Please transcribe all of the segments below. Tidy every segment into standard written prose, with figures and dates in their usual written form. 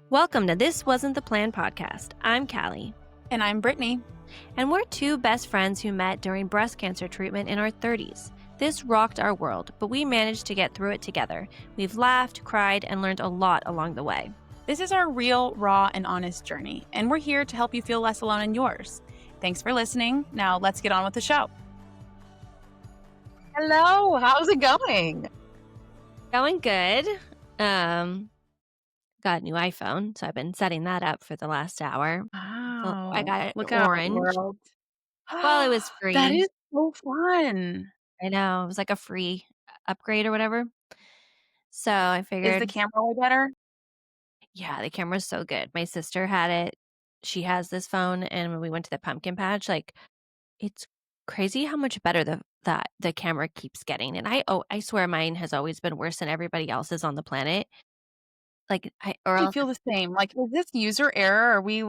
Welcome to This Wasn't the Plan podcast. I'm Callie, And I'm Brittany. and we're two best friends who met during breast cancer treatment in our 30s. This rocked our world, but we managed to get through it together. We've laughed, cried, and learned a lot along the way. This is our real, raw, and honest journey, and we're here to help you feel less alone in yours. Thanks for listening. Now let's get on with the show. Hello, how's it going? Going good. Got a new iPhone, so I've been setting that up for the last hour. Wow. I got it Look out, orange. world. Well, it was free. That is so fun. I know. It was like a free upgrade or whatever. So I Is figured, the camera way better? yeah, the camera's so good. My sister had it. She has this phone, and when we went to the pumpkin patch, it's crazy how much better the camera keeps getting. And I swear mine has always been worse than everybody else's on the planet. I feel the same. Like, is this user error? Are we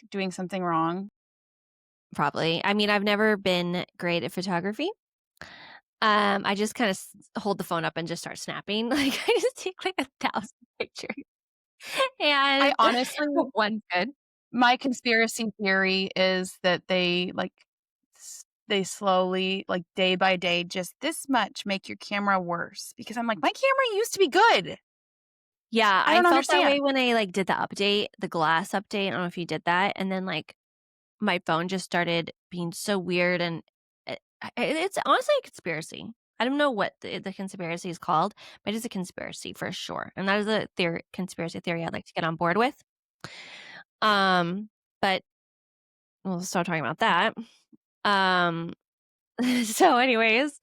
doing something wrong? Probably. I mean, I've never been great at photography. I just kind of hold the phone up and just start snapping. Like I just take like 1,000 pictures, and I honestly, one's good. my conspiracy theory is that they slowly, like day by day, just this much make your camera worse. Because I'm like, my camera used to be good. Yeah, I I don't felt that way understand. when I did the update, the glass update. I don't know if you did that, and then my phone just started being so weird, and it's honestly a conspiracy. I don't know what the conspiracy is called, but it's a conspiracy for sure, and that is a conspiracy theory I'd like to get on board with. But we'll start talking about that. Um, so anyways,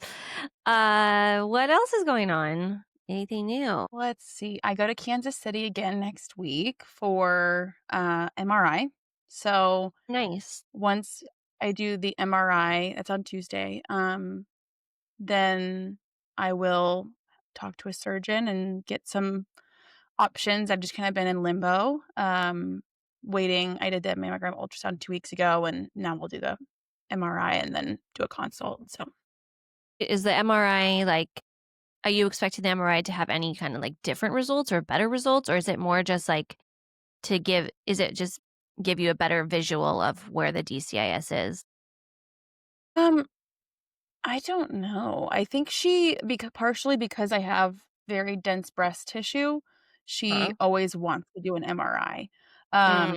what else is going on? Anything new? Let's see. I go to Kansas City again next week for MRI. So Nice. once I do the MRI, that's on Tuesday, then I will talk to a surgeon and get some options. I've just kind of been in limbo, waiting. I did the mammogram ultrasound 2 weeks ago, and now we'll do the MRI and then do a consult. So Is the MRI are you expecting the MRI to have any kind of different results or better results, or is it more just is it just give you a better visual of where the DCIS is? um, I don't know. I think partially because I have very dense breast tissue, she Huh? always wants to do an MRI.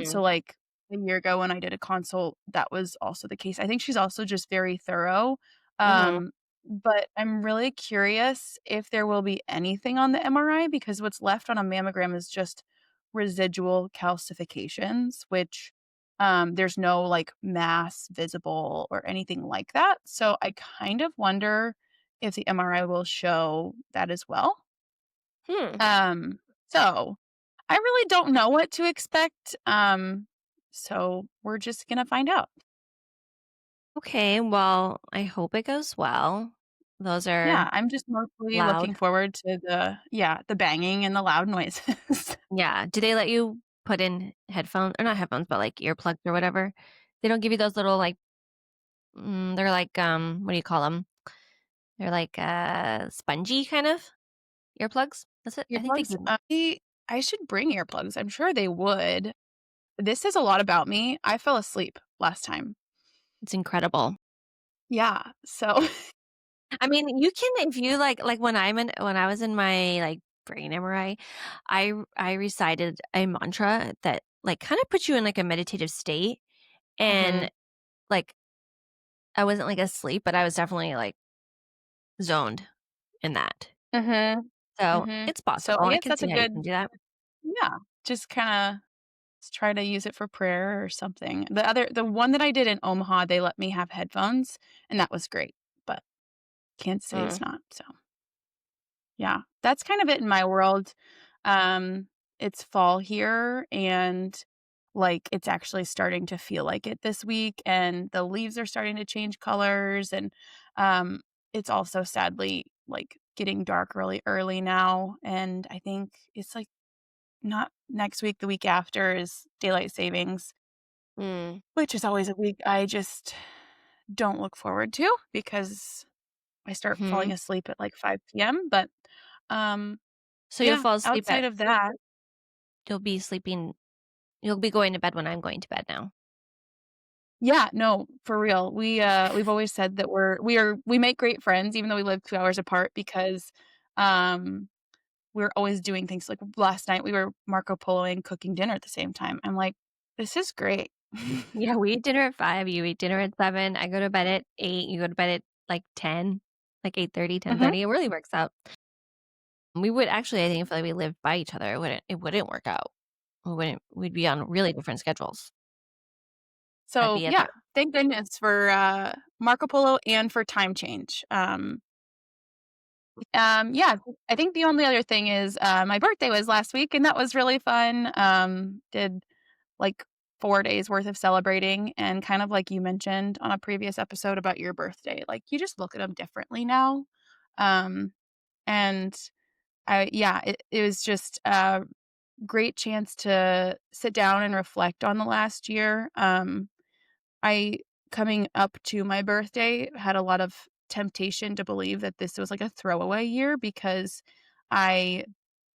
So Mm, like a year ago when I did a consult, that was also the case. I think she's also just very thorough. mhm. But I'm really curious if there will be anything on the MRI because what's left on a mammogram is just residual calcifications, which there's no mass visible or anything like that. So I kind of wonder if the MRI will show that as well. Hmm. Um, so I really don't know what to expect. So we're just gonna find out. Okay, well, I hope it goes well. Those are Yeah, I'm just mostly looking loud. forward to the banging and the loud noises. Yeah. Do they let you put in headphones or not headphones, but earplugs or whatever? They don't give you those little they're what do you call them? They're spongy kind of earplugs. That's it. I think they Earplugs? give. I should bring earplugs. I'm sure they would. This says a lot about me. I fell asleep last time. It's incredible. Yeah, so I mean, you can if you when I was in my brain MRI, I recited a mantra that kind of puts you in a meditative state, Mhm, and like I wasn't asleep, but I was definitely zoned in that. mhm, So mhm. it's So possible. I I guess can that's a see how you good can do that. yeah, just kinda try to use it for prayer or something. The one that I did in Omaha, they let me have headphones, and that was great, but Kansas City Mm. is not, so yeah. That's kind of it in my world. Um, it's fall here, and, it's actually starting to feel like it this week, and the leaves are starting to change colors, and, um, it's also sadly, getting dark really early now, and I think it's, not next week, the week after is daylight savings, Mm. which is always a week I just don't look forward to because I start falling Mhm. asleep at, 5 PM, but, um, So you'll yeah, fall asleep outside of that you'll be sleeping you'll be going to bed when I'm going to bed now. Yeah, no, for real. We've always said that we make great friends even though we live 2 hours apart because, um, we're always doing things like last night we were Marco Poloing cooking dinner at the same time. I'm like, "This is great." Yeah, we eat dinner at 5, you eat dinner at 7, I go to bed at 8, you go to bed at, like, 10, like 8:30, Mhm. 10:30. It really works out. We would actually, I think if, like, we lived by each other, it wouldn't work out. We'd be on really different schedules. I'd So, be at yeah, the thank goodness for, Marco Polo and for time change. Yeah, I think the only other thing is, my birthday was last week, and that was really fun. Did, like, 4 days worth of celebrating, and kind of like you mentioned on a previous episode about your birthday, like, you just look at them differently now. Um, and it was just a great chance to sit down and reflect on the last year. I coming up to my birthday, had a lot of temptation to believe that this was like a throwaway year because I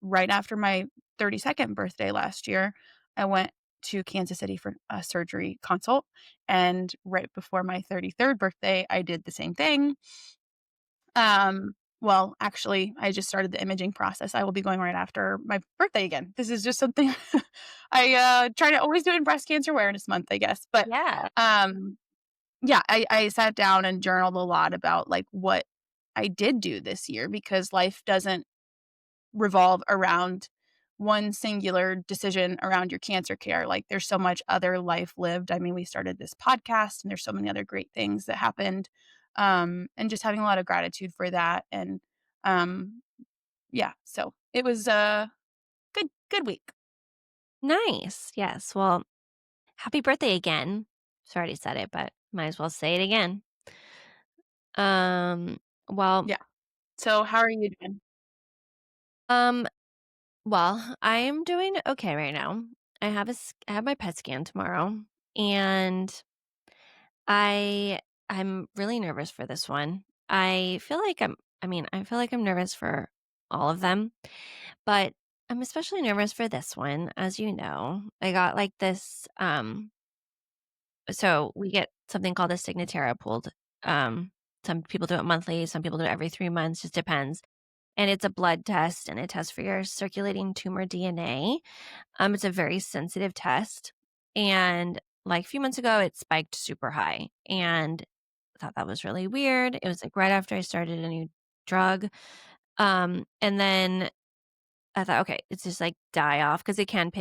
right after my 32nd birthday last year, I went to Kansas City for a surgery consult, and right before my 33rd birthday, I did the same thing. Well, actually, I just started the imaging process. I will be going right after my birthday again. This is just something I try to always do in Breast Cancer Awareness Month, I guess. But Yeah. um yeah, I sat down and journaled a lot about, like, what I did do this year because life doesn't revolve around one singular decision around your cancer care, like, there's so much other life lived. I mean, we started this podcast, and there's so many other great things that happened, and just having a lot of gratitude for that, and, um, yeah, so it was a good week. Nice. Yes. Well, happy birthday again. So I already said it, but might as well say it again. Um, well, Yeah. So how are you doing? um, I'm doing okay right now. I have my PET scan tomorrow, and I I'm really nervous for this one. I feel like I'm nervous for all of them, but I'm especially nervous for this one. As you know, I got like this so we get something called a Signatera pooled. Um some people do it monthly, some people do it every 3 months, just depends. And it's a blood test and it tests for your circulating tumor DNA. It's a very sensitive test. And like a few months ago, it spiked super high. And I thought that was really weird. It was like right after I started a new drug. And then I thought, okay, it's just like die off because it can't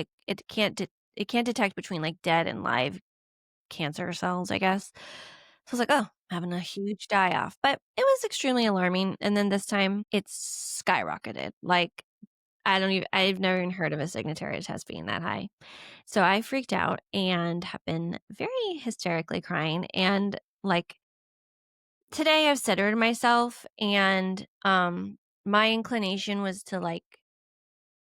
detect between like dead and live cancer cells, I guess. So I was like, oh, having a huge die off. But it was extremely alarming. And then this time it's skyrocketed. Like I've never even heard of a Signatera test being that high. So I freaked out and have been very hysterically crying. And like today I've centered myself and my inclination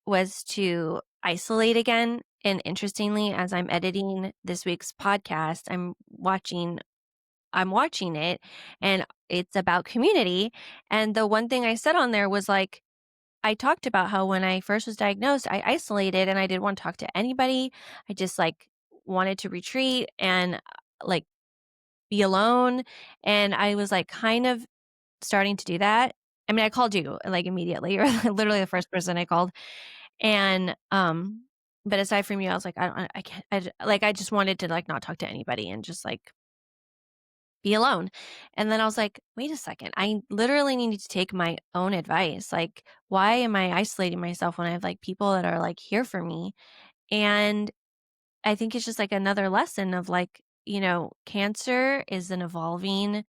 was to isolate again. And interestingly, as I'm editing this week's podcast, I'm watching it and it's about community. And the one thing I said on there was like, I talked about how when I first was diagnosed, I isolated and I didn't want to talk to anybody. I just like wanted to retreat and like be alone. And I was like kind of starting to do that. I mean, I called you like immediately. You're literally the first person I called. And but aside from you, I was like, I can't like I just wanted to like not talk to anybody and just like be alone. And then I was like, wait a second. I literally need to take my own advice. Like, why am I isolating myself when I have like people that are like here for me? And I think it's just like another lesson of like, cancer is an evolving,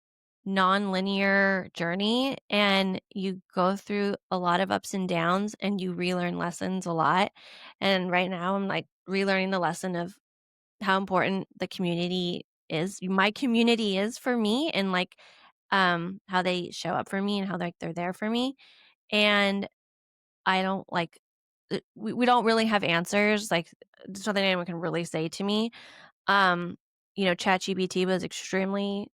non-linear journey and you go through a lot of ups and downs and you relearn lessons a lot. And right now I'm like relearning the lesson of how important the community is. My community is for me and like how they show up for me and how they're there for me. And I don't like we don't really have answers. Like there's nothing anyone can really say to me. Um, ChatGPT was extremely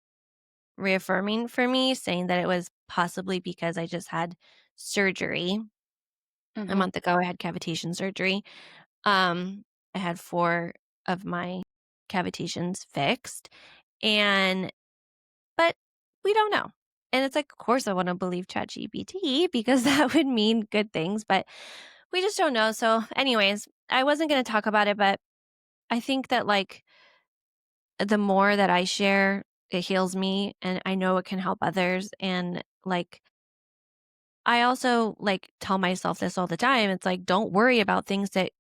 reaffirming for me, saying that it was possibly because I just had surgery a Mhm. month ago. I had cavitation surgery. I had 4 of my cavitations fixed, and but we don't know. And it's like, of course, I wanna believe ChatGPT because that would mean good things, but we just don't know. So, anyways, I wasn't gonna talk about it, but I think that, like, the more that I share, it heals me, and I know it can help others, and, like, I also, like, tell myself this all the time. It's like, don't worry about things that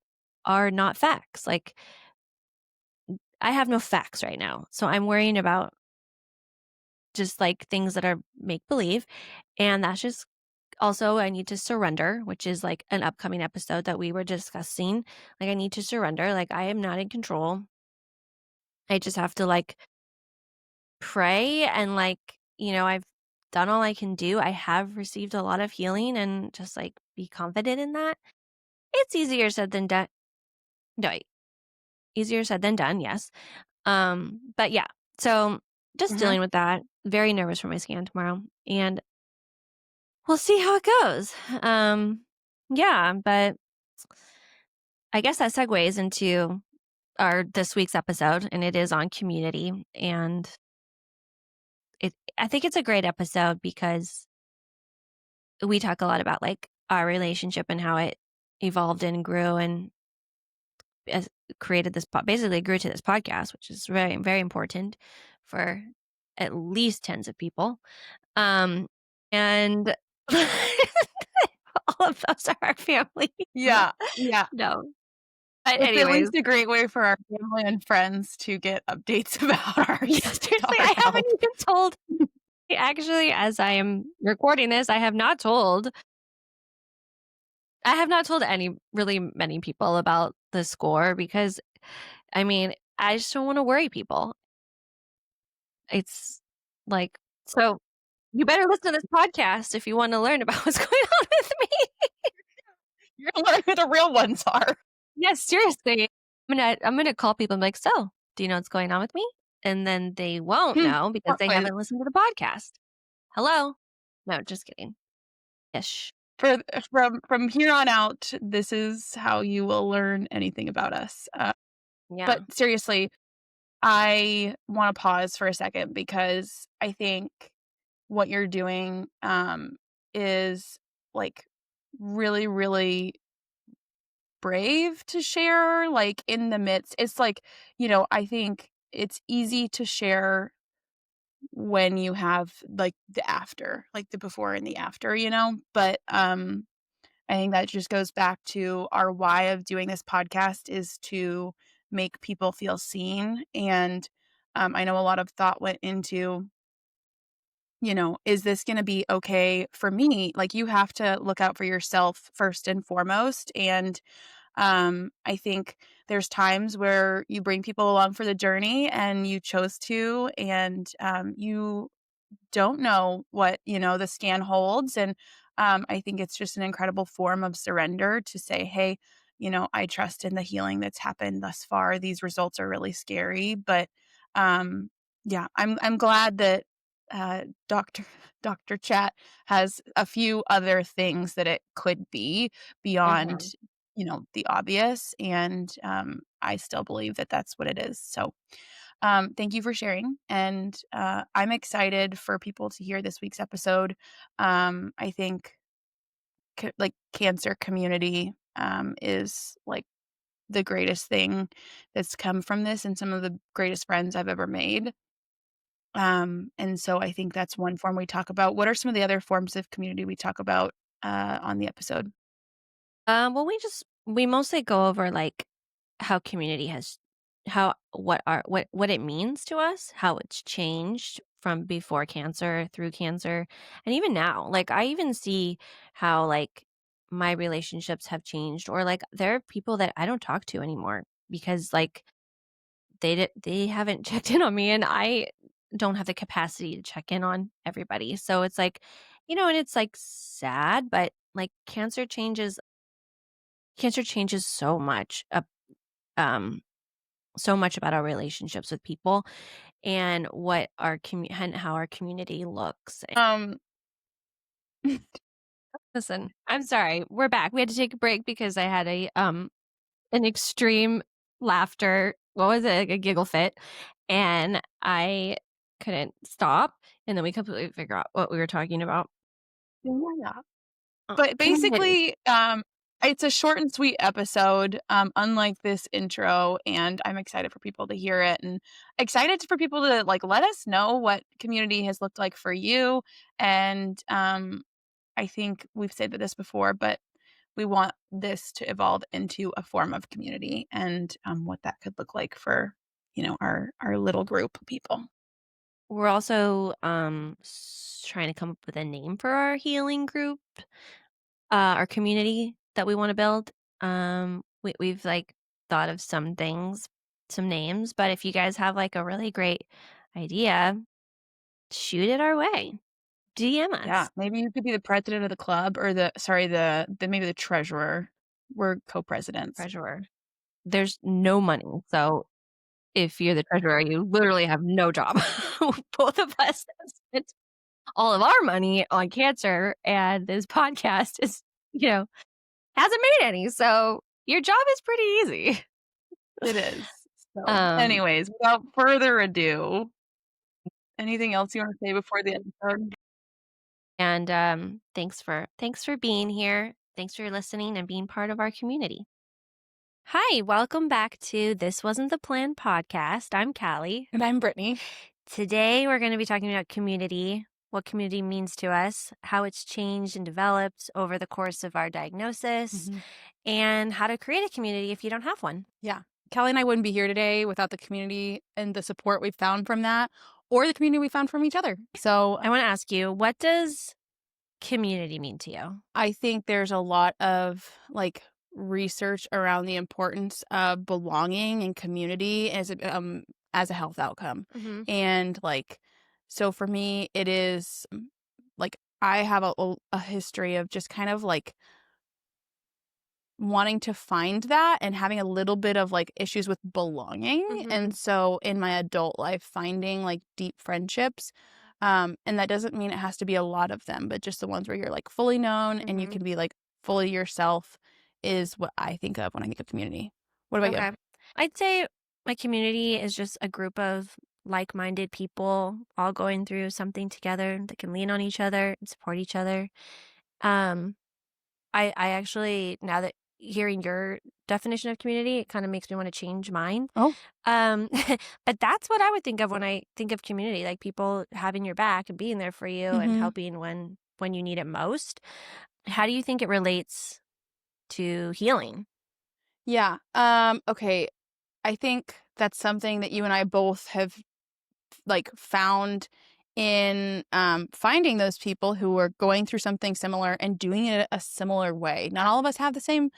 are not facts. Like, I have no facts right now, so I'm worrying about just, like, things that are make believe, and that's just also I need to surrender, which is, like, an upcoming episode that we were discussing. Like, I need to surrender, like, I am not in control. I just have to, like, pray and, like, I've done all I can do. I have received a lot of healing and just, like, be confident in that. It's easier said than done. No, easier said than done, yes. But yeah, so just Mhm. dealing with that. Very nervous for my scan tomorrow, and we'll see how it goes. Yeah, but I guess that segues into our this week's episode, and it is on community. And I think it's a great episode because we talk a lot about like our relationship and how it evolved and grew and as created basically grew to this podcast, which is very, very important for at least tens of people. Um, and all of those are our family. Yeah, yeah. No, but It's at anyways, least a great way for our family and friends to get updates about yeah, seriously, our I haven't health. even told. Actually, as I am recording this, I have not told any really many people about the score because I mean, I just don't want to worry people. It's like, so you better listen to this podcast if you want to learn about what's going on with me. You're gonna learn who the real ones are. Yes, seriously. I'm gonna call people and be like, so do you know what's going on with me? And then they won't Hmm, know because plot they twist. haven't listened to the podcast. Hello? No, just kidding. Ish. For from here on out, this is how you will learn anything about us. But Yeah. seriously, I wanna pause for a second because I think what you're doing, is, like, really, really brave to share, like, in the midst it's like, I think it's easy to share when you have, like, the after, like, the before and the after, But, I think that just goes back to our why of doing this podcast is to make people feel seen, and, I know a lot of thought went into, is this gonna be okay for me? Like, you have to look out for yourself first and foremost, and, I think there's times where you bring people along for the journey and you chose to, and, you don't know what, the scan holds, and, I think it's just an incredible form of surrender to say, "Hey, I trust in the healing that's happened thus far. These results are really scary, but, yeah, I'm glad that, Doctor Doctor Chat has a few other things that it could be beyond, Mhm. the obvious, and, I still believe that that's what it is, so thank you for sharing. And I'm excited for people to hear this week's episode. I think like cancer community is like the greatest thing that's come from this and some of the greatest friends I've ever made. And so I think that's one form we talk about. What are some of the other forms of community we talk about on the episode? Well, we mostly go over like how community has how what it means to us, how it's changed from before cancer through cancer, and even now. Like I even see how like my relationships have changed, or like there are people that I don't talk to anymore because like they haven't checked in on me, and I don't have the capacity to check in on everybody. So it's like, and it's like sad, but like cancer changes um, so much about our relationships with people and what and how our community looks. Um, Listen, I'm sorry, we're back. We had to take a break because I had a an extreme laughter. What was it? Like a giggle fit. And I couldn't stop. And then we completely figure out what we were talking about. Yeah. Oh, But community. basically, it's a short and sweet episode, unlike this intro, and I'm excited for people to hear it and excited for people to like let us know what community has looked like for you. And I think we've said this before, but we want this to evolve into a form of community and what that could look like for our little group of people. We're also trying to come up with a name for our healing group, our community that we want to build. We've like thought of some things, some names, but if you guys have like a really great idea, shoot it our way. DM Yeah, us. maybe you could be the president of the club or the maybe the treasurer. We're co-presidents. Treasurer. There's no money. So if you're the treasurer, you literally have no job. Both of us have spent all of our money on cancer, and this podcast is, hasn't made any. So your job is pretty easy. It is. So, Um, anyways, without further ado, anything else you wanna say before the episode? and thanks for being here. Thanks for listening and being part of our community. Hi, welcome back to This Wasn't the Plan podcast. I'm Callie. And I'm Brittany. Today we're going to be talking about community, what community means to us, how it's changed and developed over the course of our diagnosis, and how to create a community if you don't have one. Yeah. Callie and I wouldn't be here today without the community and the support we've found from that or the community we found from each other. So, I want to ask you, what does community mean to you? I think there's a lot of like research around the importance of belonging and community as a health outcome. Mm-hmm. And like so for me it is like I have a history of just kind of like wanting to find that and having a little bit of like issues with belonging. Mm-hmm. And so in my adult life finding like deep friendships, and that doesn't mean it has to be a lot of them, but just the ones where you're like fully known and you Mm-hmm. can be like fully yourself is what I think of when I think of community. What about you? Okay. I'd say my community is just a group of like-minded people all going through something together that can lean on each other and support each other. Um, I actually, now that hearing your definition of community, it kind of makes me want to change mine. Oh, Um, but that's what I would think of when I think of community, like people having your back and being there for you and mm-hmm. helping when you need it most. How do you think it relates to healing? Yeah. Okay. I think that's something that you and I both have like found in finding those people who are going through something similar and doing it a similar way. Not all of us have the same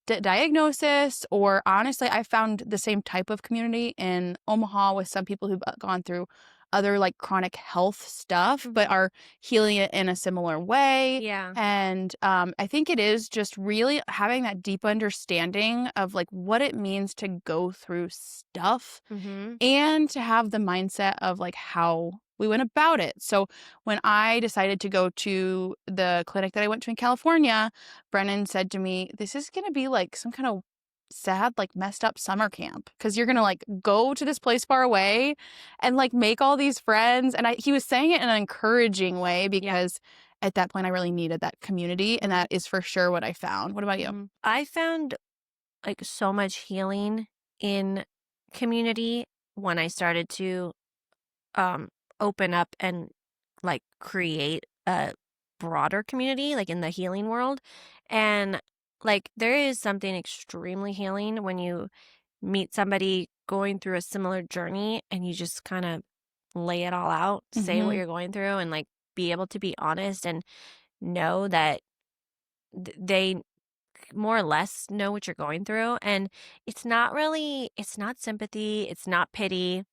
diagnosis, or honestly, I found the same type of community in Omaha with some people who've gone through other like chronic health stuff, but are healing it in a similar way. Yeah. And I think it is just really having that deep understanding of like what it means to go through stuff Mm-hmm. and to have the mindset of like how we went about it. So when I decided to go to the clinic that I went to in California, Brennan said to me, "This is going to be like some kind of sad, like messed up summer camp because you're going to like go to this place far away and like make all these friends." And he was saying it in an encouraging way because at that point I really needed that community, and that is for sure what I found. What about you? Mm-hmm. I found like so much healing in community when I started to um open up and like create a broader community like in the healing world. And like there is something extremely healing when you meet somebody going through a similar journey and you just kind of lay it all out, say what Mm-hmm. you're going through, and like be able to be honest and know that they more or less know what you're going through. And it's not sympathy, it's not pity.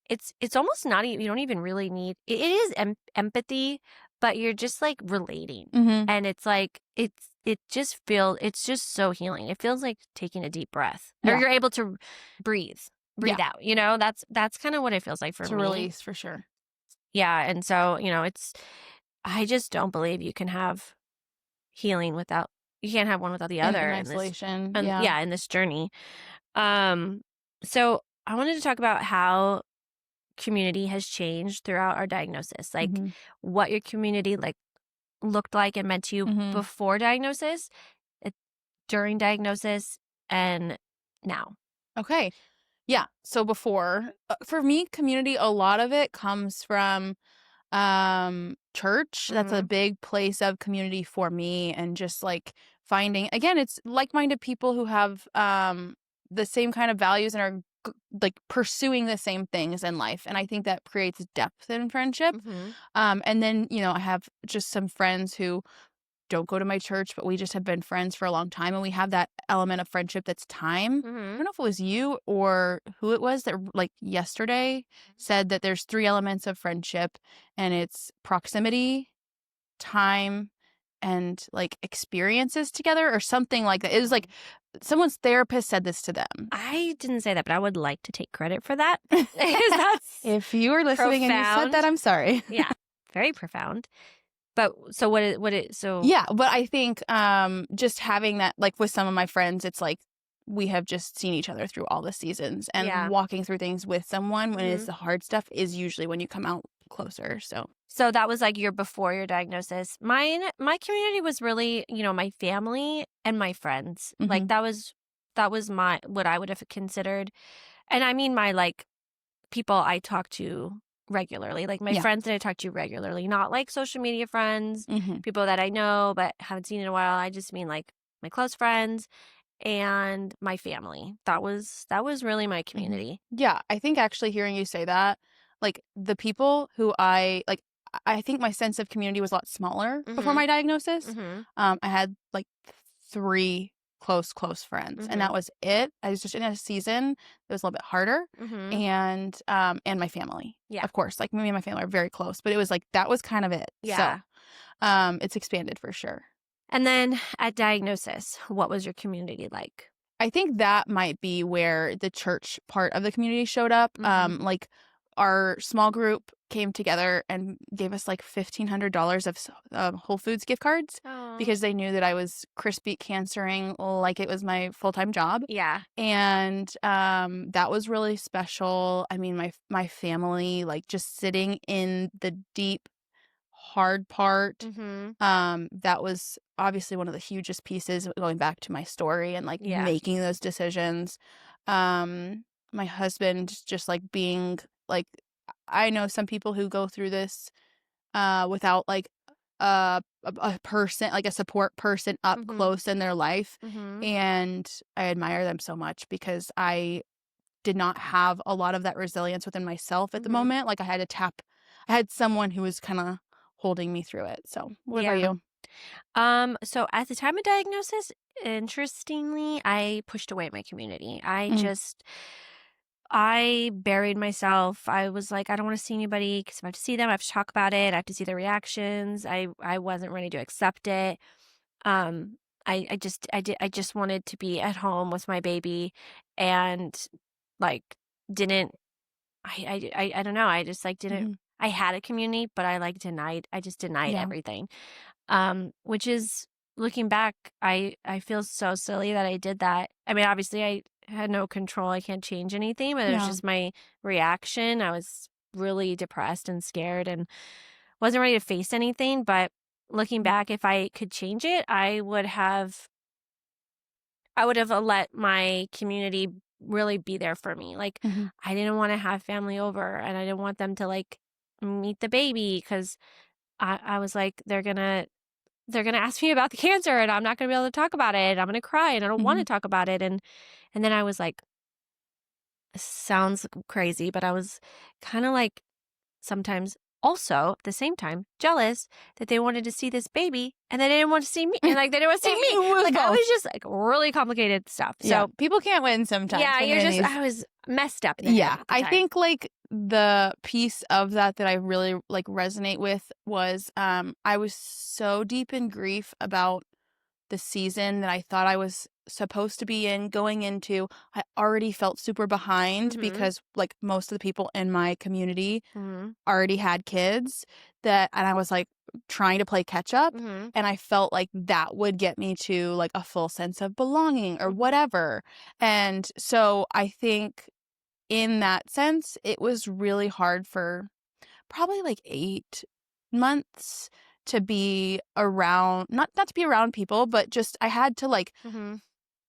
It's almost not even, you don't even really need it is empathy, but you're just like relating. Mm-hmm. And it's like it's just so healing. It feels like taking a deep breath. Or Yeah. you're able to breathe Yeah. out, that's kind of what it feels like for To me. release for sure. Yeah, and so, I just don't believe you can have healing without you can't have one without the in other in this, isolation. and Yeah. yeah, in this journey. Um, so I wanted to talk about how community has changed throughout our diagnosis, like Mhm. what your community like looked like and meant to you Mhm. before diagnosis, it, during diagnosis, and now. Okay. Yeah. So before, for me, community, a lot of it comes from church. That's a Mm-hmm. big place of community for me, and just like finding, again, it's like-minded people who have the same kind of values and are like pursuing the same things in life, and I think that creates depth in friendship. Mm-hmm. And then, I have just some friends who don't go to my church, but we just have been friends for a long time, and we have that element of friendship that's time. I Mm-hmm. don't know if it was you or who it was that, like, yesterday said that there's 3 elements of friendship, and it's proximity, time, and, like, experiences together or something like that. It was like someone's therapist said this to them. I didn't say that, but I would like to take credit for that. That's If you were listening and you said that, profound. I'm sorry. Yeah, very profound. But so so Yeah, but I think, just having that, like, with some of my friends, it's like we have just seen each other through all the seasons, and yeah. walking through things with someone when it's Mhm. the hard stuff is usually when you come out closer, so. So that was like your before your diagnosis. My community was really, my family and my friends. Like Mhm. that was my what I would have considered. And I mean my like people I talk to regularly, like my Yeah. friends that I talk to regularly, not like social media friends, Mhm. people that I know but haven't seen in a while. I just mean like my close friends and my family. That was really my Mhm. community. Yeah, I think actually hearing you say that, like, the people who I think my sense of community was a lot smaller before Mhm. my diagnosis. Mhm. I had, like, 3 close friends, and that Mhm. was it. I was just in a season that was a little bit harder, Mhm. and my family. Yeah. Of course, like, me and my family are very close, but it was, like, that was kind of it. So, Yeah. it's expanded for sure. And then at diagnosis, what was your community like? I think that might be where the church part of the community showed up. Mhm. Like, our small group came together and gave us like $1,500 of Whole Foods gift cards Oh. because they knew that I was crispy cancering like it was my full-time job. Yeah. And that was really special. I mean, my family, like, just sitting in the deep hard part, Mhm. that was obviously one of the hugest pieces going back to my story and, like, Yeah. making those decisions. My husband just, like, being, like, I know some people who go through this, without, like, a person, like, a support person up Mhm. close in their life, Mhm. and I admire them so much because I did not have a lot of that resilience within myself at the Mhm. moment. Like, I had someone who was kinda holding me through it. So, what about Yeah. you? So at the time of diagnosis, interestingly, I pushed away my community. Mm, I buried myself. I was like, I don't want to see anybody because if I have to see them, I have to talk about it. I have to see their reactions. I wasn't ready to accept it. Um, I just wanted to be at home with my baby, and like didn't I don't know. I just like didn't. mhm. I had a community, but I just denied Yeah. everything. Which is looking back, I feel so silly that I did that. I mean, obviously I had no control. I can't change anything, but it was Yeah. just my reaction. I was really depressed and scared and wasn't ready to face anything. But looking Mhm. back, if I could change it, I would have let my community really be there for me. Like Mhm. I didn't want to have family over and I didn't want them to like meet the baby because I was like, they're gonna ask me about the cancer and I'm not gonna be able to talk about it. I'm gonna cry and I don't want to Mhm. talk about it. And then I was like, sounds crazy, but I was kind of like sometimes also at the same time jealous that they wanted to see this baby and they didn't want to see me and like they didn't want to see me. It was Like I was both. just like really complicated stuff. Yeah. So People can't win sometimes yeah, when you're in these. I was messed up in the head Yeah. at the I time. think, like, the piece of that I really, like, resonate with was, I was so deep in grief about the season that I thought I was supposed to be in going into. I already felt super behind Mhm. because like most of the people in my community Mhm. already had kids and I was like trying to play catch up, Mhm. and I felt like that would get me to like a full sense of belonging or Mhm. whatever. And so I think in that sense, it was really hard for probably like 8 months to be around, not to be around people, but just I had to like Mhm.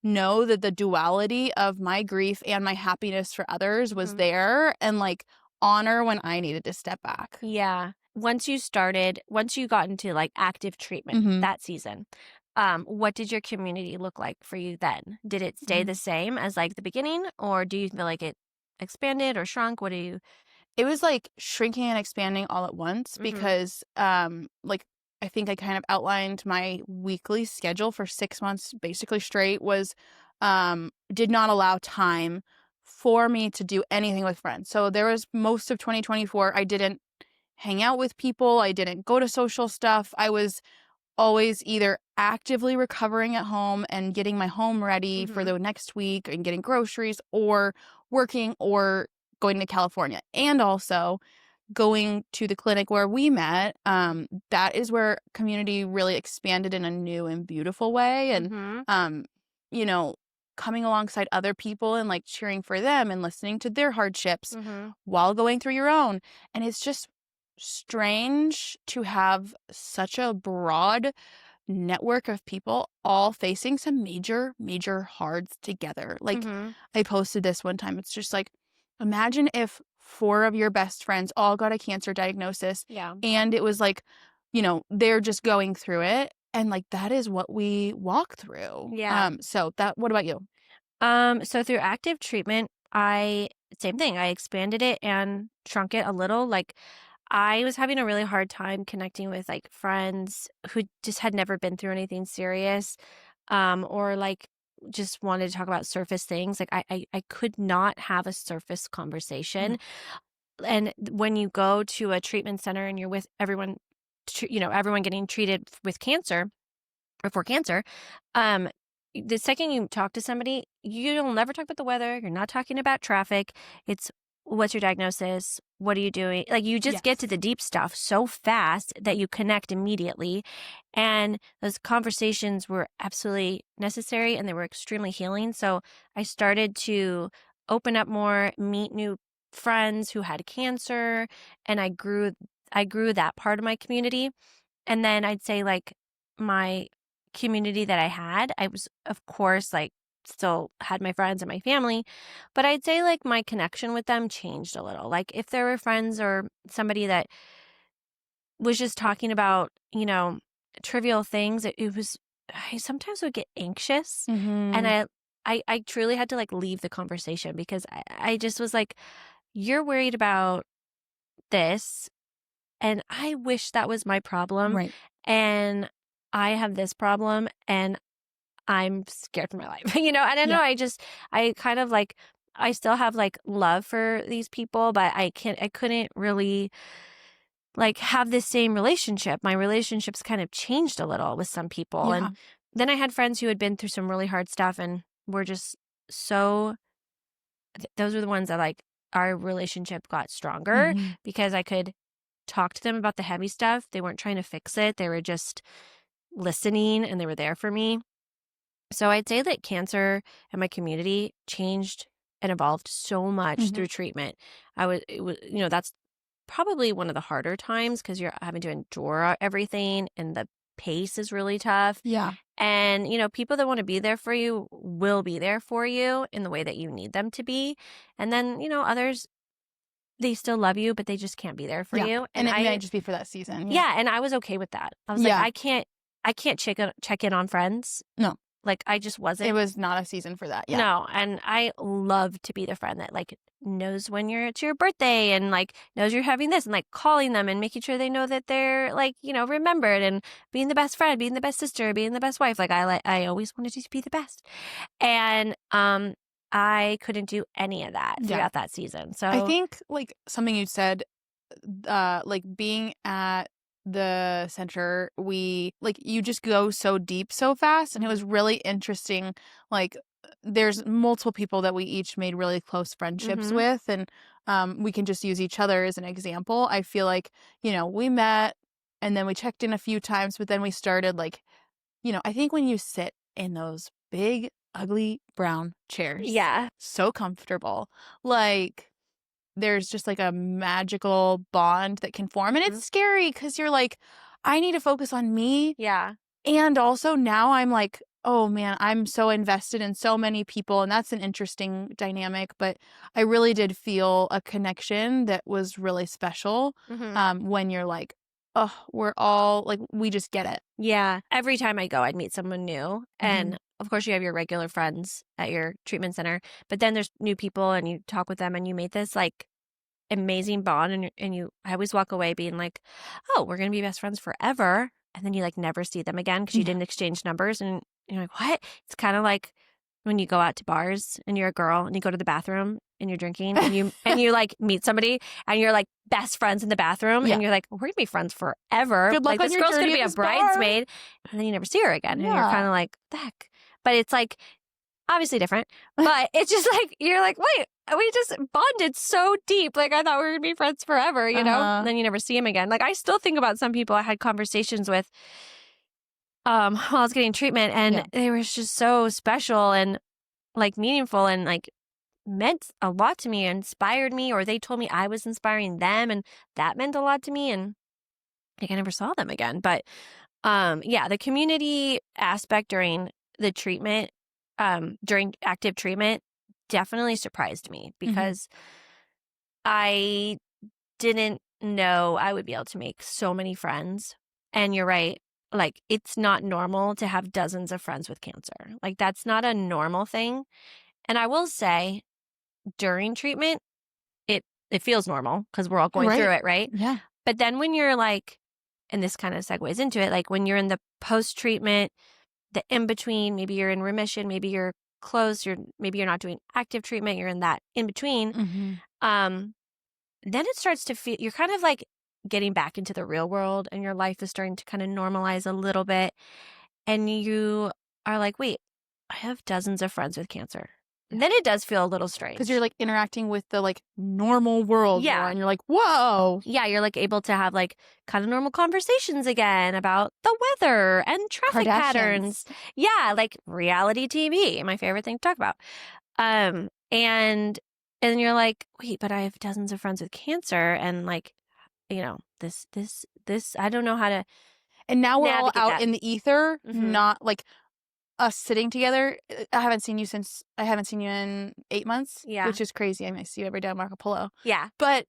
know that the duality of my grief and my happiness for others was Mhm. there, and like honor when I needed to step back. Yeah. Once you got into like active treatment Mhm. that season, what did your community look like for you then? Did it stay Mhm. the same as like the beginning, or do you feel like it expanded or shrunk? What do you? It was like shrinking and expanding all at once Mhm. because like I think I kind of outlined my weekly schedule for 6 months basically straight was did not allow time for me to do anything with friends. So there was most of 2024 I didn't hang out with people, I didn't go to social stuff. I was always either actively recovering at home and getting my home ready for Mhm. the next week and getting groceries, or working or going to California. And also going to the clinic where we met, that is where community really expanded in a new and beautiful way. And, Mhm. um, you know, coming alongside other people and like cheering for them and listening to their hardships Mhm. while going through your own. And it's just strange to have such a broad network of people all facing some major, major hards together. Like, Mhm. I posted this one time. It's just like, imagine if four of your best friends all got a cancer diagnosis Yeah. and it was like, they're just going through it. And like, that is what we walk through. Yeah. What about you? So through active treatment, same thing. I expanded it and shrunk it a little. Like I was having a really hard time connecting with like friends who just had never been through anything serious, or like just wanted to talk about surface things. Like I could not have a surface conversation. Mm. And when you go to a treatment center and you're with everyone, everyone getting treated with cancer or for cancer, um, the second you talk to somebody, you'll never talk about the weather. You're not talking about traffic. It's what's your diagnosis? What are you doing? Like you just get to Yes. the deep stuff so fast that you connect immediately. And those conversations were absolutely necessary and they were extremely healing. So I started to open up more, meet new friends who had cancer, and I grew that part of my community. And then I'd say like my community that I was, of course, like still had my friends and my family, but I'd say like my connection with them changed a little. Like if there were friends or somebody that was just talking about, trivial things, I sometimes would get anxious, and Mm-hmm. I truly had to like leave the conversation because I just was like, you're worried about this, and I wish that was my problem, Right. and I have this problem, and I'm scared for my life, And I know Yeah. I kind of like, I still have like love for these people, but I couldn't really like have this same relationship. My relationships kind of changed a little with some people. Yeah. And then I had friends who had been through some really hard stuff and were just so, those were the ones that like our relationship got stronger Mm-hmm. because I could talk to them about the heavy stuff. They weren't trying to fix it. They were just listening and they were there for me. So I'd say that cancer and my community changed and evolved so much Mm-hmm. through treatment. It was, that's probably one of the harder times because you're having to endure everything and the pace is really tough. Yeah. And, people that want to be there for you will be there for you in the way that you need them to be. And then, others, they still love you, but they just can't be there for Yeah. you. And it might just be for that season. Yeah. Yeah, and I was okay with that. I was like, Yeah. I can't check in on friends. No. Like I just It wasn't. was not a season for that. Yeah. No, and I love to be the friend that like knows when it's your birthday and like knows you're having this and like calling them and making sure they know that they're like, remembered, and being the best friend, being the best sister, being the best wife. Like I always wanted to be the best. And I couldn't do any of that Yeah. throughout that season. I So, think like something you said, like being at the center, we like you just go so deep so fast, and it was really interesting. Like there's multiple people that we each made really close friendships Mhm. with, and we can just use each other as an example. I feel like, we met and then we checked in a few times, but then we started like, I think when you sit in those big, ugly brown chairs, Yeah. so comfortable, like there's just like a magical bond that can form. And Mhm. it's scary because you're like, I need to focus on me. Yeah. And also now I'm like, oh man, I'm so invested in so many people. And that's an interesting dynamic. But I really did feel a connection that was really special Mhm. when you're like, oh, we're all like, we just get it. Yeah. Every time I go, I'd meet someone new. And of course, you have your regular friends at your treatment center, but then there's new people and you talk with them and you make this like amazing bond. And I always walk away being like, oh, we're going to be best friends forever. And then you like never see them again because you Yeah. didn't exchange numbers. And you're like, what? It's kind of like when you go out to bars and you're a girl and you go to the bathroom and you're drinking and you like meet somebody and you're like best friends in the bathroom Yeah. and you're like, we're gonna be friends forever. Good luck Like on this your girl's gonna journey be at a this bar. bridesmaid, and then you never see her again. And you're Yeah. kind of like, the heck. But it's like obviously different. But it's just like you're like, wait, we just bonded so deep. Like I thought we were gonna be friends forever, you know? And then you never see him again. Like I still think about some people I had conversations with while I was getting treatment, and they were just so special and like meaningful and like meant a lot to me, inspired me, or they told me I was inspiring them, and that meant a lot to me. And like I never saw them again. But yeah, the community aspect during the treatment, during active treatment, definitely surprised me because I didn't know I would be able to make so many friends. And you're right. Like, it's not normal to have dozens of friends with cancer. Like, that's not a normal thing. And I will say, during treatment, it feels normal because we're all going through it, right? Yeah. But then when you're like, and this kind of segues into it, like when you're in the post-treatment, the in-between, maybe you're in remission, maybe you're close, maybe you're not doing active treatment, you're in that in-between. Then it starts to feel, you're kind of like getting back into the real world and your life is starting to kind of normalize a little bit. And you are like, wait, I have dozens of friends with cancer. And then it does feel a little strange. Because you're like interacting with the like normal world more, Yeah. and you're like, whoa. Yeah, you're like able to have like kind of normal conversations again about the weather and traffic patterns. Yeah, like reality TV, my favorite thing to talk about. And you're like, wait, but I have dozens of friends with cancer, and like, this, I don't know how to. And now we're all navigate out that. in the ether, Mhm. not like us sitting together. I haven't seen you in 8 months. Yeah. Which is crazy. I miss you every day on Marco Polo. Yeah. But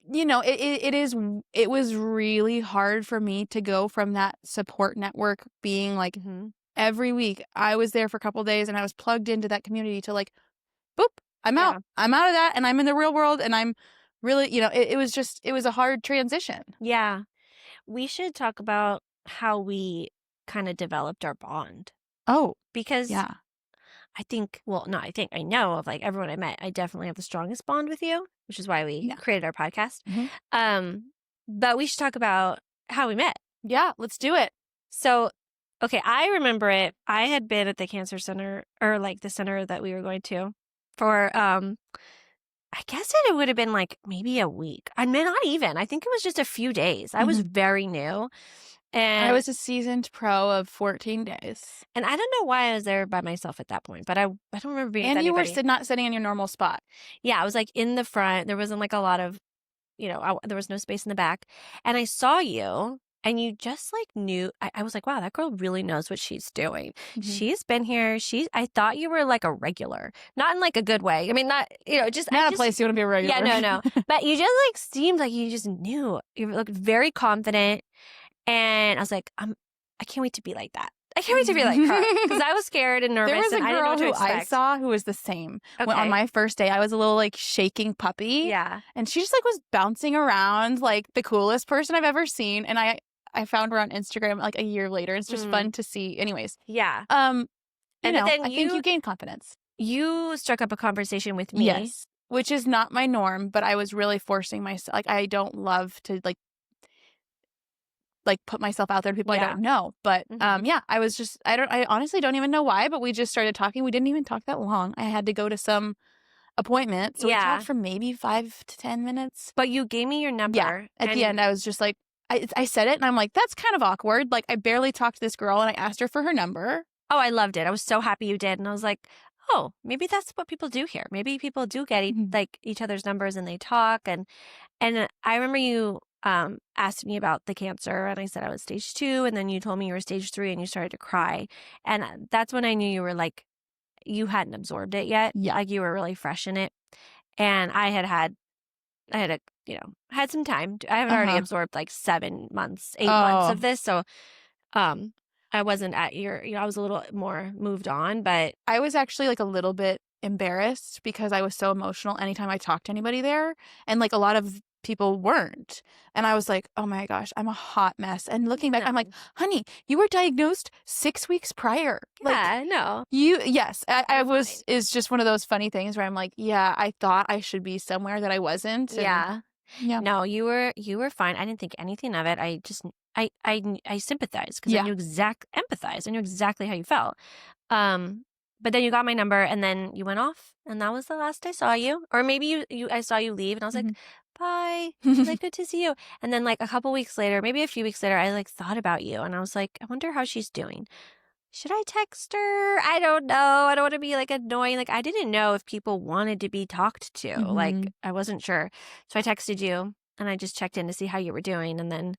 it was really hard for me to go from that support network being like every week I was there for a couple days and I was plugged into that community to like, boop, I'm out. I'm out of that and I'm in the real world and I'm really, it was a hard transition. Yeah. We should talk about how we kind of developed our bond. Oh, because yeah. I know of like everyone I met, I definitely have the strongest bond with you, which is why we created our podcast. But we should talk about how we met. Yeah, let's do it. So, okay, I remember it. I had been at the cancer center, or like the center that we were going to, for I guess it would have been like maybe a week. I mean, not even. I think it was just a few days. I was very new. And I was a seasoned pro of 14 days. And I don't know why I was there by myself at that point, but I don't remember being with And you anybody. were not sitting in your normal spot. Yeah, I was like in the front. There wasn't like a lot of, there was no space in the back. And I saw you and you just like knew. I was like, wow, that girl really knows what she's doing. She's been here. I thought you were like a regular, not in like a good way. I mean, not, just. Not a place you want to be a regular. Yeah, no. But you just like seemed like you just knew. You looked very confident. And I was like, I can't wait to be like that. I can't wait to be like her because I was scared and nervous. There was a and I didn't know girl what to who expect. I saw who was the same. Okay. On my first day, I was a little like shaking puppy. Yeah. And she just like was bouncing around like the coolest person I've ever seen. And I found her on Instagram like a year later. It's just fun to see. Anyways. Yeah. I then think you gained confidence. You struck up a conversation with me. Yes. Which is not my norm, but I was really forcing myself. Like I don't love to like like put myself out there to people I Yeah. don't know. But Mhm. yeah, I honestly don't even know why, but we just started talking. We didn't even talk that long. I had to go to some appointment. So we talked Yeah. for maybe 5 to 10 minutes. But you gave me your Yeah. number, At the and end, I was just like, I said it and I'm like, that's kind of awkward. Like, I barely talked to this girl and I asked her for her number. oh, I loved it. I was so happy you did, and I was like, oh, maybe that's what people do here. Maybe people do get Mhm. like each other's numbers and they talk. And I remember you asked me about the cancer, and I said I was stage 2, and then you told me you were stage 3, and you started to cry, and that's when I knew you were like you hadn't absorbed it yet. Yeah. Like you were really fresh in it, and I had a had some time. I haven't already Uh-huh. absorbed like 7 months, 8 months Oh, of this, so um, I wasn't at your, I was a little more moved on, but I was actually like a little bit embarrassed because I was so emotional anytime I talked to anybody there. And like a lot of people weren't. And I was like, oh my gosh, I'm a hot mess. And looking back, I'm like, no. honey, you were diagnosed 6 weeks prior. Like, Yeah, no. yes, I You're was, fine. is just one of those funny things where I'm like, yeah, I thought I should be somewhere that I wasn't. And Yeah. yeah. No, you were fine. I didn't think anything of it. I just I sympathized because I Yeah. knew empathize. I knew exactly how you felt. But then you got my number and then you went off, and that was the last I saw you. Or maybe you I saw you leave and I was like, "Bye. Like good to see you." And then like a couple weeks later, maybe a few weeks later, I like thought about you and I was like, "I wonder how she's doing. Should I text her? I don't know. I don't want to be like annoying. Like I didn't know if people wanted to be talked to. Like Mhm. I wasn't sure. So I texted you and I just checked in to see how you were doing, and then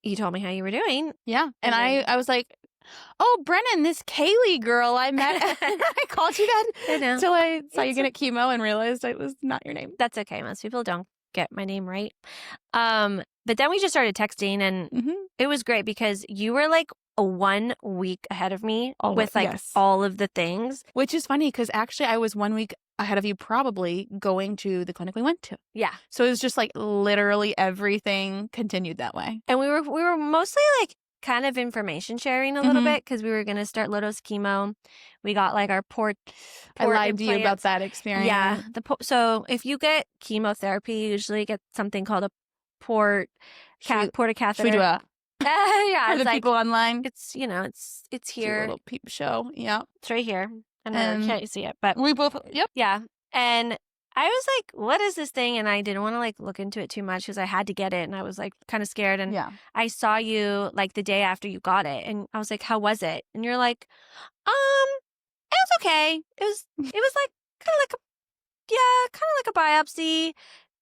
you told me how you were doing. Yeah. And And then I was like, oh, Brennan, this Kaylee girl I met. I called you that I know. until I saw you It's again at chemo and realized it was not your name. That's okay. Most people don't get my name right. But then we just started texting, and Mm-hmm. it was great because you were like a 1 week ahead of me Oh, with like yes. all of the things. Which is funny because actually I was 1 week ahead of you probably going to the clinic we went to. Yeah. So it was just like literally everything continued that way. And we were mostly like kind of information sharing a little Mhm. bit because we were going to start low-dose chemo. We got like our port I lied to you about implants. that experience. Yeah. So if you get chemotherapy, you usually get something called a port Should a we catheter. do a Yeah, for it's the like people online? it's it's Do a here. little peep show. Yeah. It's right here. I know you can't see it, but We both, yep. yeah. And I was like, what is this thing? And I didn't want to like look into it too much because I had to get it, and I was like kind of scared. And Yeah. I saw you like the day after you got it, and I was like, how was it? And you're like, it was okay. It was like kind of like a biopsy.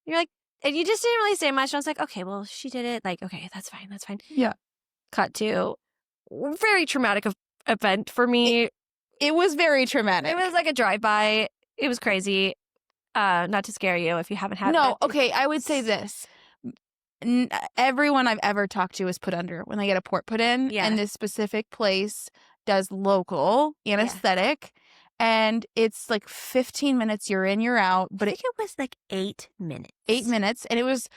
You're like, and you just didn't really say much. I was like, okay, well, she did it. Like, okay, that's fine. That's fine. Yeah. Cut to very traumatic event for me. It was very traumatic. It was like a drive-by. It was crazy. Not to scare you if you haven't had No, that. okay, I would say this. Everyone I've ever talked to is put under when they get a port put in. Yeah. And this specific place does local anesthetic. And it's like 15 minutes, you're in, you're out. But I think it was like 8 minutes. 8 minutes. And it was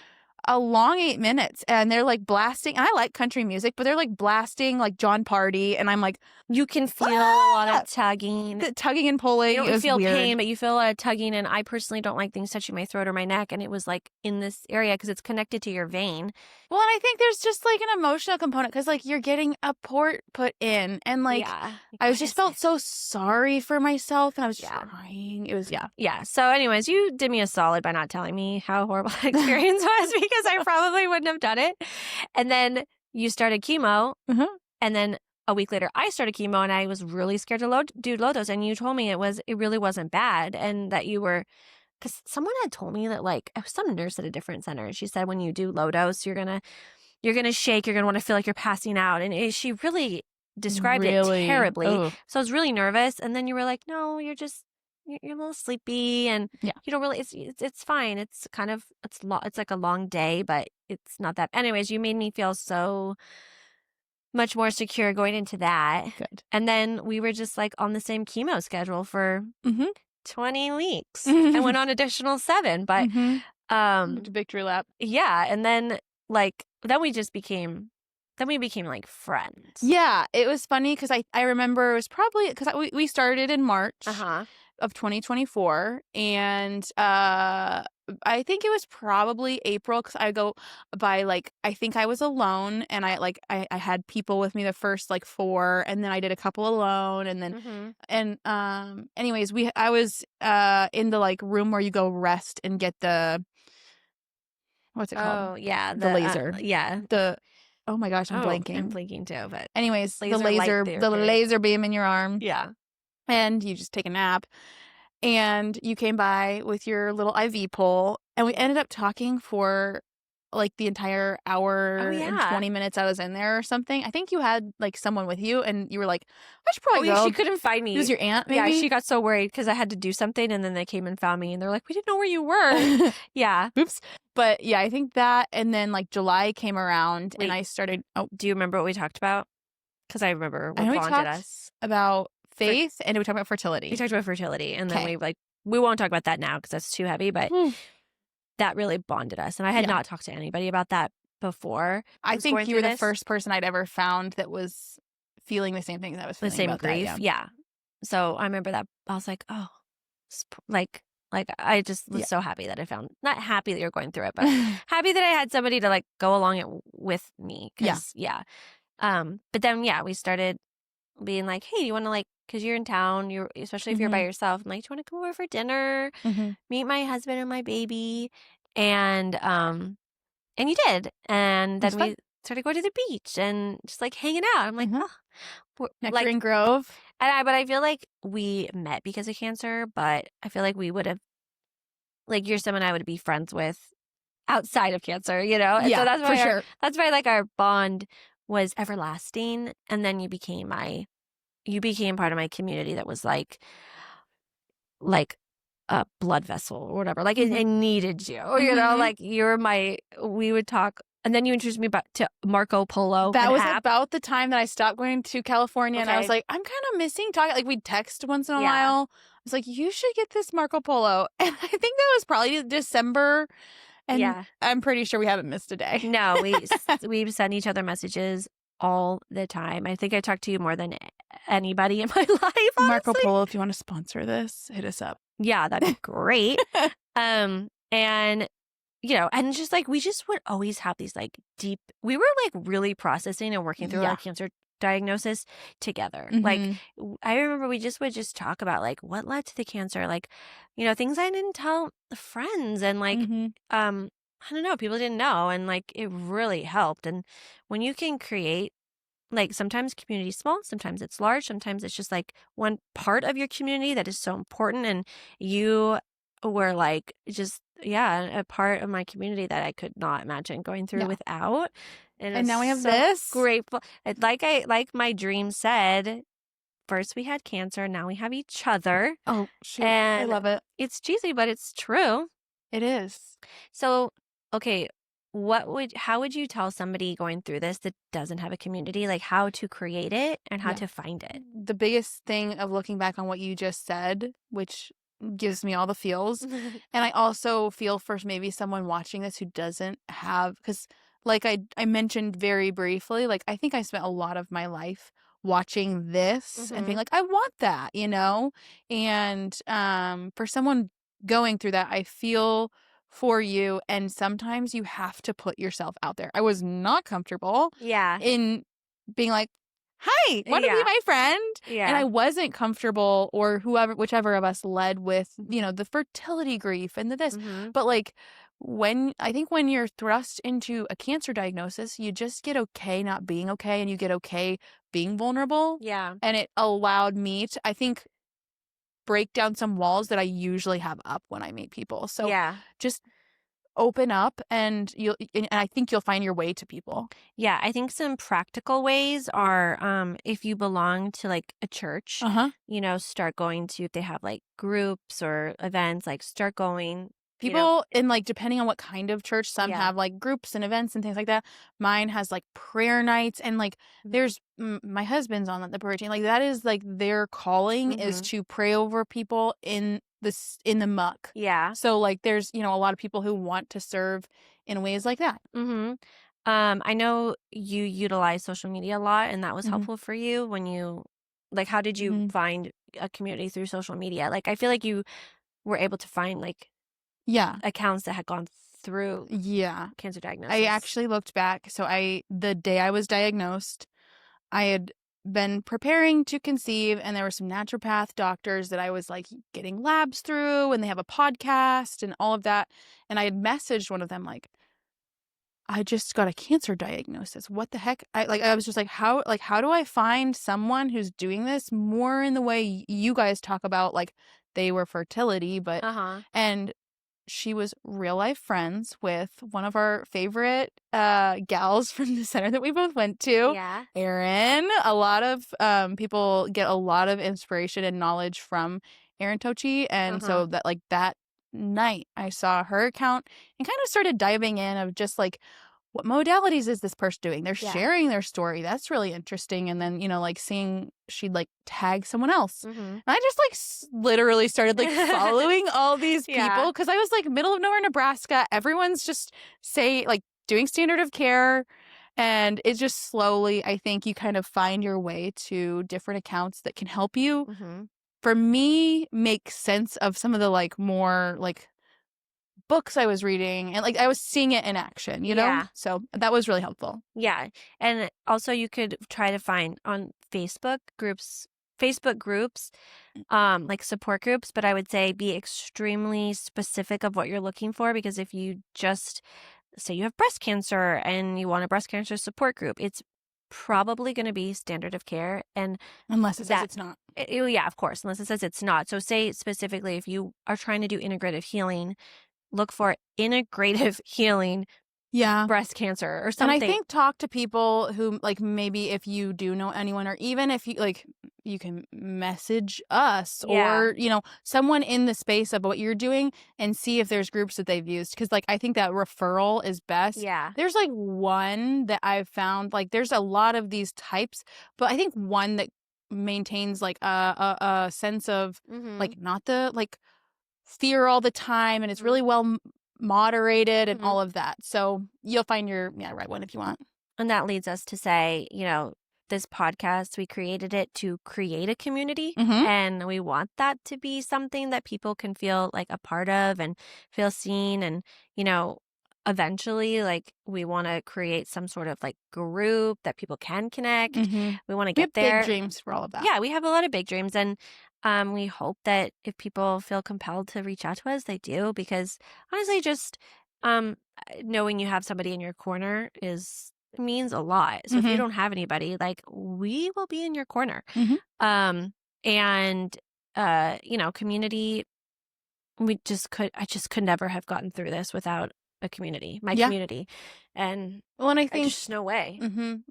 a long 8 minutes. And they're like blasting. And I like country music, but they're like blasting like John Party. And I'm like, You can feel a lot of tugging. the tugging and pulling. You It don't was feel weird. pain, but you feel a lot of tugging. And I personally don't like things touching my throat or my neck. And it was like in this area because it's connected to your vein. Well, and I think there's just like an emotional component because like you're getting a port put in. And like, yeah. I just felt so sorry for myself, and I was just Yeah. crying. It was, yeah. Yeah. So, anyways, you did me a solid by not telling me how horrible the experience was because I probably wouldn't have done it. And then you started chemo. Mhm. And then a week later, I started chemo, and I was really scared to do low dose. And you told me it really wasn't bad, and that you were, because someone had told me that like it was some nurse at a different center, and she said when you do low dose, you're gonna shake, you're gonna want to feel like you're passing out, and she really described it terribly. Ugh. So I was really nervous, and then you were like, "No, you're a little sleepy, and Yeah. you don't really. It's fine. It's kind of it's like a long day, but it's not that." Anyways, you made me feel so much more secure going into that, Good. and then we were just like on the same chemo schedule for Mhm. 20 weeks. I went on additional 7, but Mhm. um, Victory lap. yeah, and then like then we became like friends. Yeah, it was funny because I remember it was probably because we started in March. Uh-huh. of 2024, and I think it was probably April because I go by like I think I was alone, and I had people with me the first like 4, and then I did a couple alone, and then Mm-hmm. anyways I was in the like room where you go rest and get the what's it called, Oh, yeah. the laser, Yeah. the oh my gosh, I'm Oh, I'm blanking. blinking too, but Anyways, laser light the therapy. laser beam in your arm, Yeah. and you just take a nap. And you came by with your little IV pole, and we ended up talking for like the entire hour Oh, and yeah. 20 minutes I was in there or something. I think you had like someone with you, and you were like, I should Oh, probably yeah, go. she couldn't find It was me. your aunt, Yeah, maybe? she got so worried because I had to do something, and then they came and found me, and they're like, we didn't know where you were. Yeah. Oops. But yeah, I think that, and then like July came around, and Wait. I started, Do you remember what we talked about? Because I remember I what know we bonded talked us. about faith, and we talked about fertility. We talked about fertility, and then Okay. we won't talk about that now because that's too heavy, but Hmm. that really bonded us. And I had Yeah. not talked to anybody about that before. I was think going you were through the this. first person I'd ever found that was feeling the same things I was The feeling same about grief. that. Yeah. So I remember that. I was like, oh, like I just was so happy that I found, not happy that you're going through it, but happy that I had somebody to like go along it with me. Yeah. But then, yeah, we started being like, hey, do you want to like, because you're in town, especially if you're by yourself, I'm like, do you want to come over for dinner, meet my husband and my baby? And you did. And then we started going to the beach and just like hanging out. I'm like, oh, Nectarine Grove. but I feel like we met because of cancer, but I feel like we would have, like, you're someone I would be friends with outside of cancer, you know? And Yeah, so that's for why sure. that's why like our bond was everlasting. And then you became part of my community that was like a blood vessel or whatever. Like it needed you, you know, like we would talk. And then you introduced me to Marco Polo. That was app. about the time that I stopped going to California, and I was like, I'm kind of missing talking. Like we'd text once in a while. I was like, you should get this Marco Polo. And I think that was probably December. And I'm pretty sure we haven't missed a day. No, we send each other messages all the time. I think I talk to you more than anybody in my life, honestly. Marco Polo, if you want to sponsor this, hit us up. Yeah, that'd be great. And you know, and just like we just would always have these like deep, we were like really processing and working through our cancer diagnosis together. Like I remember we just would just talk about like what led to the cancer, like, you know, things I didn't tell friends, and like I don't know, people didn't know, and like it really helped. And when you can create, like, sometimes community is small, sometimes it's large, sometimes it's just like one part of your community that is so important, and you were like just a part of my community that I could not imagine going through without. And now we have so this. Grateful. Like my dream said, first we had cancer, now we have each other. Oh, shoot. And I love it. It's cheesy, but it's true. It is. So, okay, how would you tell somebody going through this that doesn't have a community, like how to create it and how to find it? The biggest thing of looking back on what you just said, which gives me all the feels. And I also feel for maybe someone watching this who doesn't have, because like I mentioned very briefly, like I think I spent a lot of my life watching this and being like, I want that, you know? And for someone going through that, I feel for you, and sometimes you have to put yourself out there. I was not comfortable in being like, hi, want to be my friend? And I wasn't comfortable, or whichever of us led with, you know, the fertility grief and this. But like when you're thrust into a cancer diagnosis, you just get okay not being okay, and you get okay being vulnerable. Yeah. And it allowed me to, I think, break down some walls that I usually have up when I meet people. So just open up, and I think you'll find your way to people. Yeah, I think some practical ways are if you belong to like a church, you know, start going to, if they have like groups or events, like start going. People, and like depending on what kind of church, some have like groups and events and things like that. Mine has like prayer nights, and like there's my husband's on the prayer team. Like that is like their calling is to pray over people in the muck. Yeah. So like there's, you know, a lot of people who want to serve in ways like that. I know you utilize social media a lot, and that was helpful for you when you, like, how did you find a community through social media. Like, I feel like you were able to find like Yeah. accounts that had gone through Yeah. cancer diagnosis. I actually looked back. So the day I was diagnosed, I had been preparing to conceive, and there were some naturopath doctors that I was like getting labs through, and they have a podcast and all of that. And I had messaged one of them like, I just got a cancer diagnosis. What the heck? I was just like, how do I find someone who's doing this more in the way you guys talk about, like they were fertility, but and she was real life friends with one of our favorite gals from the center that we both went to. Yeah. Erin. A lot of people get a lot of inspiration and knowledge from Erin Tochi. And so that night I saw her account and kind of started diving in of just like, what modalities is this person doing? They're sharing their story. That's really interesting. And then, like seeing she'd like tag someone else. And I just like literally started like following all these people because I was like middle of nowhere, Nebraska. Everyone's just doing standard of care. And it's just slowly, I think you kind of find your way to different accounts that can help you. For me, make sense of some of the like more like books I was reading, and like I was seeing it in action, know? So that was really helpful. Yeah. And also you could try to find on Facebook groups, like support groups, but I would say be extremely specific of what you're looking for, because if you just say you have breast cancer and you want a breast cancer support group, it's probably going to be standard of care, and unless it says it's not. Yeah, of course, unless it says it's not. So say specifically if you are trying to do integrative healing, look for integrative healing breast cancer or something. And I think talk to people who like maybe if you do know anyone, or even if you like you can message us or someone in the space of what you're doing and see if there's groups that they've used, because like I think that referral is best. There's like one that I've found, like there's a lot of these types, but I think one that maintains like a sense of like not the like fear all the time, and it's really well moderated and all of that. So you'll find your right one if you want. And that leads us to say, this podcast, we created it to create a community, and we want that to be something that people can feel like a part of and feel seen. And, eventually, like we want to create some sort of like group that people can connect. We want to get there. Big dreams for all of that. Yeah, we have a lot of big dreams, and we hope that if people feel compelled to reach out to us, they do, because honestly, just knowing you have somebody in your corner means a lot. So if you don't have anybody, like we will be in your corner. And community, I just could never have gotten through this without a community, my community. And I think just no way.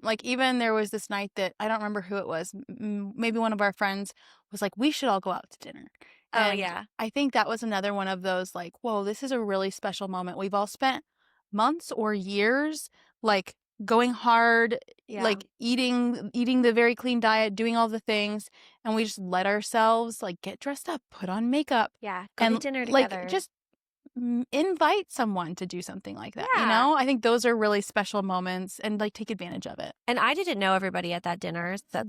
Like even there was this night that I don't remember who it was. Maybe one of our friends was like, we should all go out to dinner. And I think that was another one of those like, whoa, this is a really special moment. We've all spent months or years like going hard, like eating the very clean diet, doing all the things, and we just let ourselves like get dressed up, put on makeup, go to dinner together, like just invite someone to do something like that. I think those are really special moments, and like take advantage of it. And I didn't know everybody at that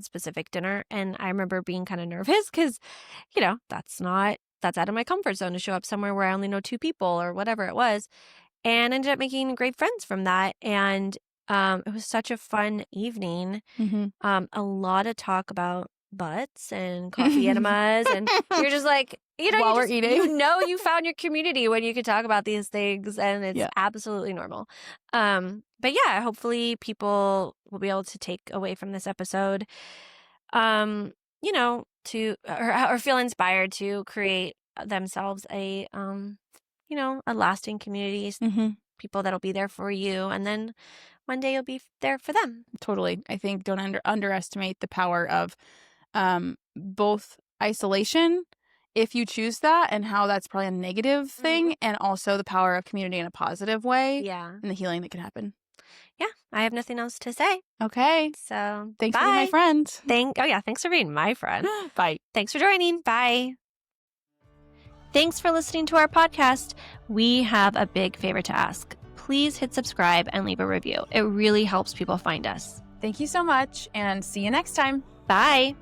specific dinner, and I remember being kind of nervous because that's out of my comfort zone to show up somewhere where I only know 2 people or whatever it was, and ended up making great friends from that. And it was such a fun evening. A lot of talk about butts and coffee enemas, and you're just like, while we're eating, you found your community when you can talk about these things, and it's absolutely normal. But yeah, hopefully people will be able to take away from this episode, to or feel inspired to create themselves a lasting community, people that'll be there for you, and then one day you'll be there for them. Totally. I think don't underestimate the power of both isolation, if you choose that, and how that's probably a negative thing, and also the power of community in a positive way, and the healing that can happen. Yeah, I have nothing else to say. Okay. So thanks for being my friend. Thanks for being my friend. Bye. Thanks for joining. Bye. Thanks for listening to our podcast. We have a big favor to ask. Please hit subscribe and leave a review. It really helps people find us. Thank you so much, and see you next time. Bye.